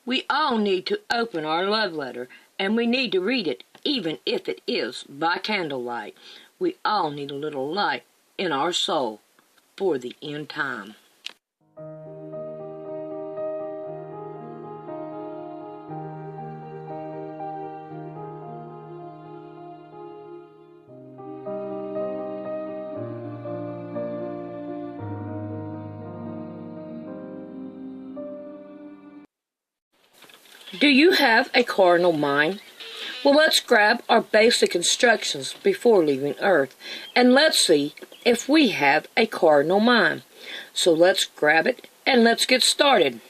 We all need to open our love letter, and we need to read it, even if it is by candlelight. We all need a little light in our soul for the end time. Do you have a carnal mind? Well, let's grab our basic instructions before leaving Earth, and let's see if we have a carnal mind. So let's grab it and let's get started.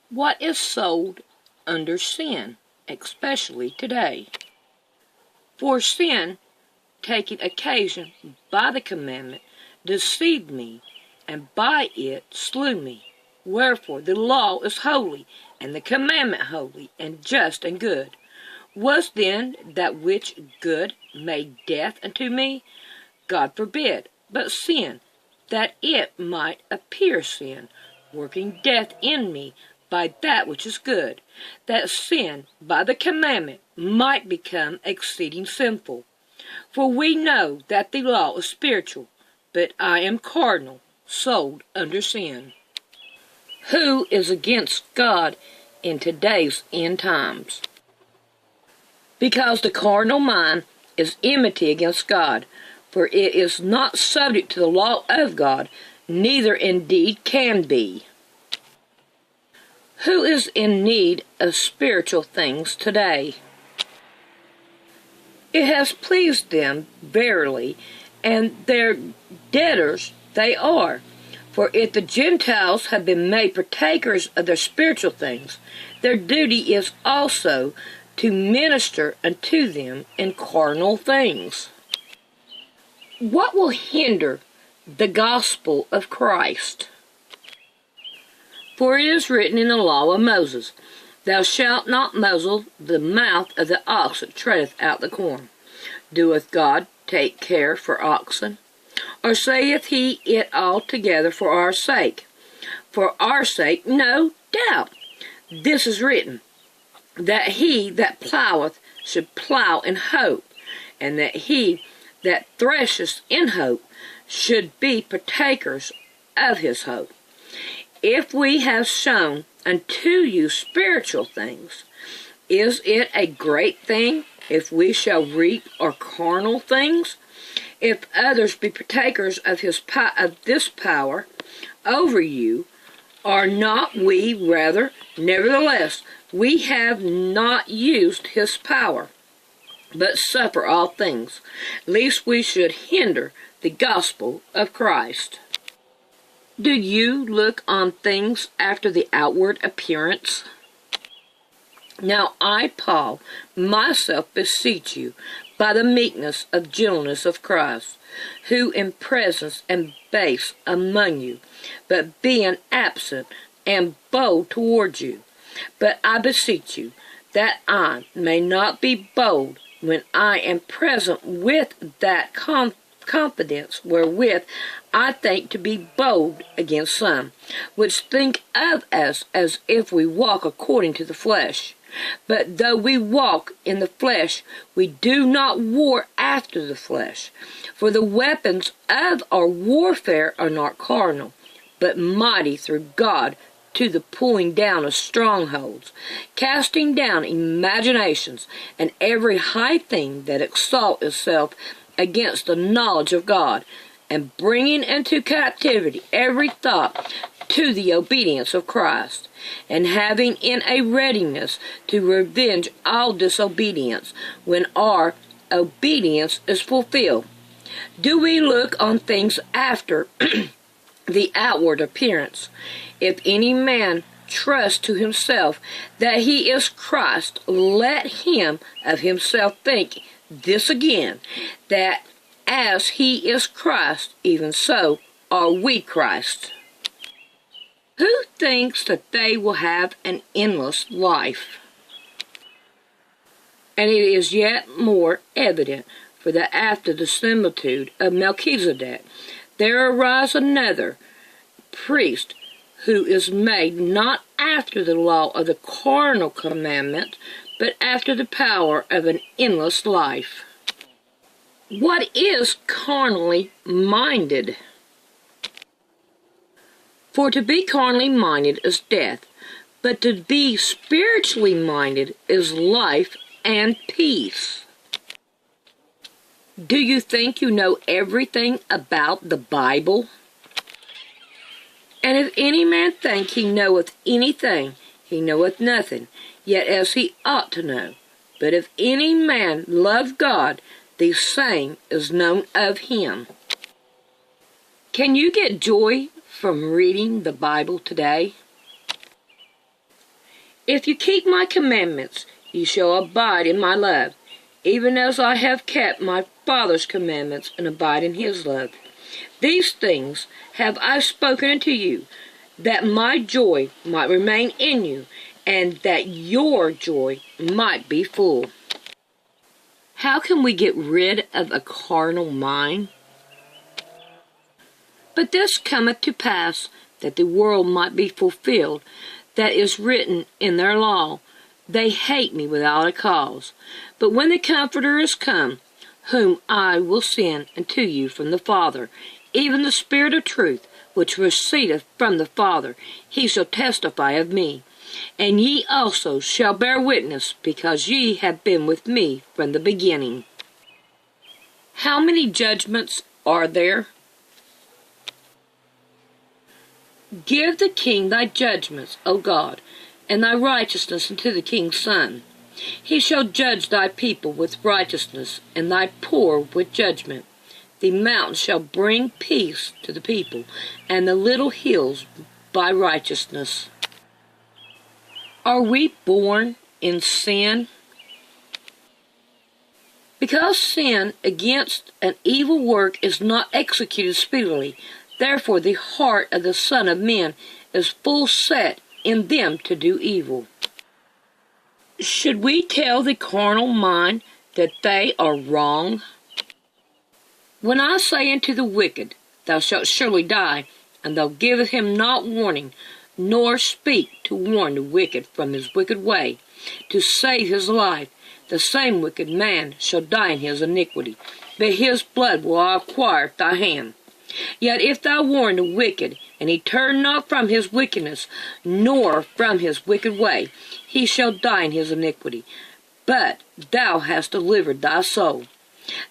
What is sold under sin, especially today? For sin, taking occasion by the commandment, deceived me, and by it slew me. Wherefore the law is holy, and the commandment holy, and just, and good. Was then that which good made death unto me? God forbid. But sin, that it might appear sin, working death in me by that which is good, that sin by the commandment might become exceeding sinful. For we know that the law is spiritual, but I am carnal, sold under sin. Who is against God in today's end times? Because the carnal mind is enmity against God, for it is not subject to the law of God, neither indeed can be. Who is in need of spiritual things today? It has pleased them verily, and their debtors they are. For if the Gentiles have been made partakers of their spiritual things, their duty is also to minister unto them in carnal things. What will hinder the gospel of Christ? For it is written in the law of Moses, Thou shalt not muzzle the mouth of the ox that treadeth out the corn. Doeth God take care for oxen? Or saith he it altogether for our sake? For our sake, no doubt. This is written, that he that ploweth should plow in hope, and that he that thresheth in hope should be partakers of his hope. If we have shown unto you spiritual things, is it a great thing if we shall reap our carnal things? If others be partakers of this power over you, are not we rather? Nevertheless, we have not used his power, but suffer all things, lest we should hinder the gospel of Christ. Do you look on things after the outward appearance? Now I, Paul, myself beseech you, by the meekness of gentleness of Christ, who in presence am base among you, but being absent am bold toward you. But I beseech you, that I may not be bold when I am present with that confidence wherewith I think to be bold against some, which think of us as if we walk according to the flesh. But though we walk in the flesh, we do not war after the flesh. For the weapons of our warfare are not carnal, but mighty through God to the pulling down of strongholds, casting down imaginations, and every high thing that exalts itself against the knowledge of God, and bringing into captivity every thought to the obedience of Christ, and having in a readiness to revenge all disobedience when our obedience is fulfilled. Do we look on things after the outward appearance? If any man trust to himself that he is Christ, let him of himself think this again, that as he is Christ, even so are we Christ. Who thinks that they will have an endless life? And it is yet more evident, for that after the similitude of Melchizedek, there arose another priest, who is made not after the law of the carnal commandment, but after the power of an endless life. What is carnally minded? For to be carnally minded is death, but to be spiritually minded is life and peace. Do you think you know everything about the Bible? And if any man think he knoweth anything, he knoweth nothing, yet as he ought to know. But if any man love God, the same is known of him. Can you get joy from reading the Bible today? If you keep my commandments, you shall abide in my love, even as I have kept my Father's commandments and abide in his love. These things have I spoken unto you, that my joy might remain in you, and that your joy might be full. How can we get rid of a carnal mind? But this cometh to pass, that the world might be fulfilled, that is written in their law, they hate me without a cause. But when the Comforter is come, whom I will send unto you from the Father, even the Spirit of truth, which proceedeth from the Father, he shall testify of me. And ye also shall bear witness, because ye have been with me from the beginning. How many judgments are there? Give the king thy judgments, O God, and thy righteousness unto the king's son. He shall judge thy people with righteousness, and thy poor with judgment. The mountains shall bring peace to the people, and the little hills by righteousness. Are we born in sin? Because sin against an evil work is not executed speedily, therefore the heart of the Son of Men is full set in them to do evil. Should we tell the carnal mind that they are wrong? When I say unto the wicked, thou shalt surely die, and thou givest him not warning, nor speak to warn the wicked from his wicked way, to save his life, the same wicked man shall die in his iniquity, but his blood will I acquire at thy hand. Yet if thou warn the wicked, and he turn not from his wickedness, nor from his wicked way, he shall die in his iniquity, but thou hast delivered thy soul.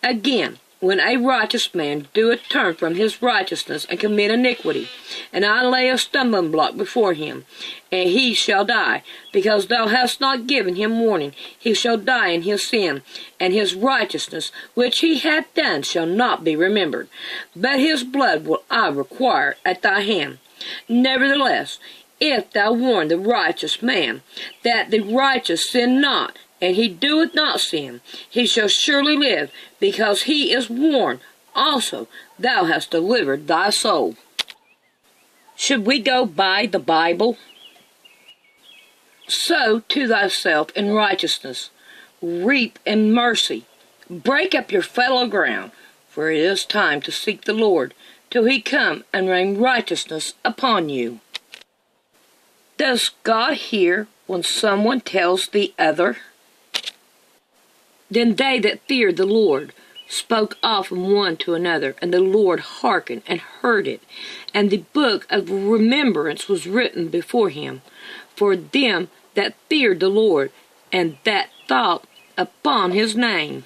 Again, when a righteous man doeth turn from his righteousness and commit iniquity, and I lay a stumbling block before him, and he shall die, because thou hast not given him warning, he shall die in his sin, and his righteousness which he hath done shall not be remembered, but his blood will I require at thy hand. Nevertheless, if thou warn the righteous man, that the righteous sin not, and he doeth not sin, he shall surely live, because he is warned. Also, thou hast delivered thy soul. Should we go by the Bible? Sow to thyself in righteousness, reap in mercy, break up your fallow ground, for it is time to seek the Lord, till he come and rain righteousness upon you. Does God hear when someone tells the other? Then they that feared the Lord spoke often one to another, and the Lord hearkened and heard it. And the book of remembrance was written before him, for them that feared the Lord, and that thought upon his name.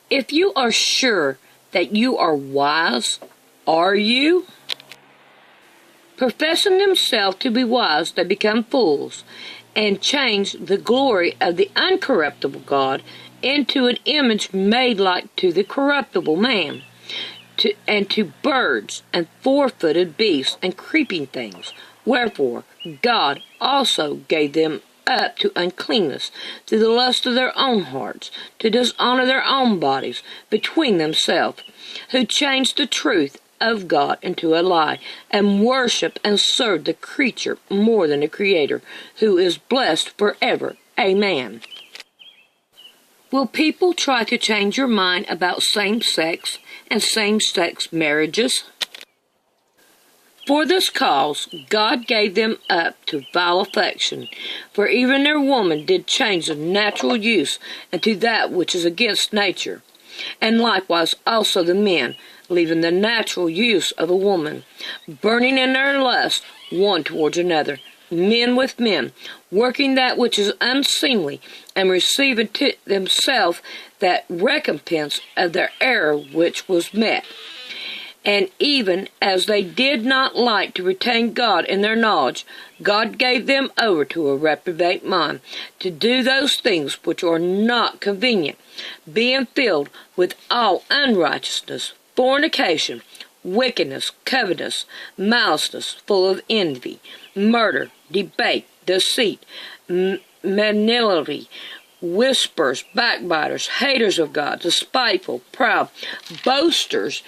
If you are sure that you are wise, are you? Professing themselves to be wise, they become fools, and change the glory of the uncorruptible God into an image made like to the corruptible man, and to birds, and four-footed beasts, and creeping things. Wherefore God also gave them up to uncleanness, to the lust of their own hearts, to dishonor their own bodies between themselves, who changed the truth of God into a lie, and worship and serve the creature more than the Creator, who is blessed forever. Amen. Will people try to change your mind about same-sex and same-sex marriages? For this cause God gave them up to vile affection, for even their woman did change the natural use into that which is against nature. And likewise also the men, leaving the natural use of a woman, burning in their lust one towards another, men with men, working that which is unseemly, and receiving to themselves that recompense of their error which was met. And even as they did not like to retain God in their knowledge, God gave them over to a reprobate mind, to do those things which are not convenient, being filled with all unrighteousness, fornication, wickedness, covetousness, maliceness, full of envy, murder, debate, deceit, malignity, whisperers, backbiters, haters of God, despiteful, proud, boasters,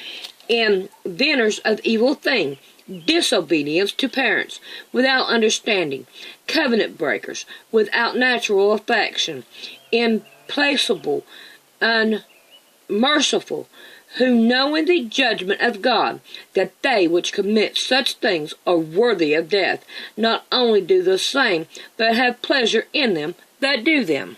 inventors of evil things, disobedience to parents, without understanding, covenant breakers, without natural affection, implacable, unmerciful, who knowing the judgment of God, that they which commit such things are worthy of death, not only do the same, but have pleasure in them that do them.